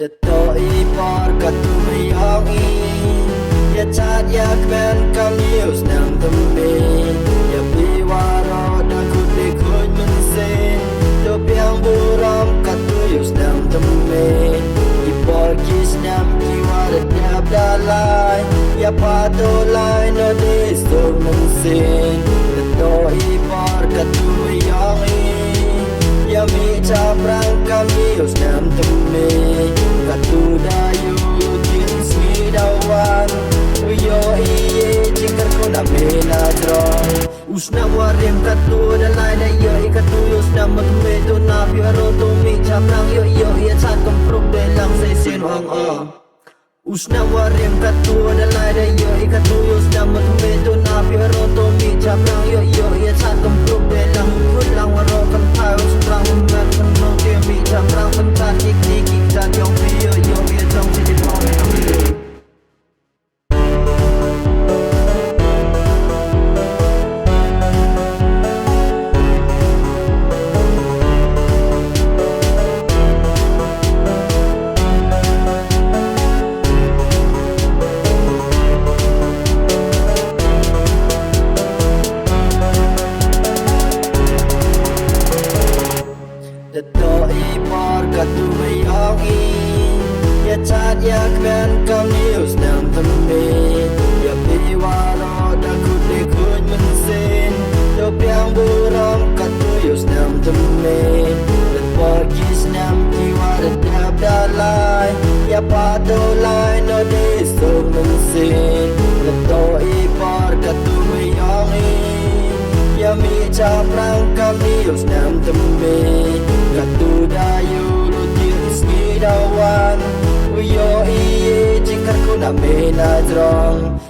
Tetoi por katumayongi Ya chat ya kmen kam news nam tumbi Ya biwaro da kude kuj mensin Do piang buram katuyus nam tumbi Ipor kis nam kiwara tiap dalai Ya patulai no distur mensin Tetoi por katumayongi Ya mi caprang kam news nam tumbi Katu dayu tinsi dawan Uyo iye jingkar ko na menadron Usna warim katu dalai da yo ikatu yusna matumeto na piaro to mi chaprang yo iya chan kom probe lang say sin wang Usna warim katu dalai da yo ikatu yusna matumeto na piaro to mi chaprang yo iya chan kom probe lang put lang waro kan thai usprang mer kan no ke mi chaprang kan tan ik jan yong pi yo iya trong si di pong Tetoi por katumayongi Ya chat ya kmen kam news nam tumbi Ya biwaro da kude kuj mensin Do piang buram katuyus nam tumbi Letpor kis nam kiwara tiap dalai Ya patulai no distur mensin Tetoi por katumayongi Ya mi caprang kam news nam tumbi Katu dayu lutir iski dawan Uyo iye jingkar ko na menadrong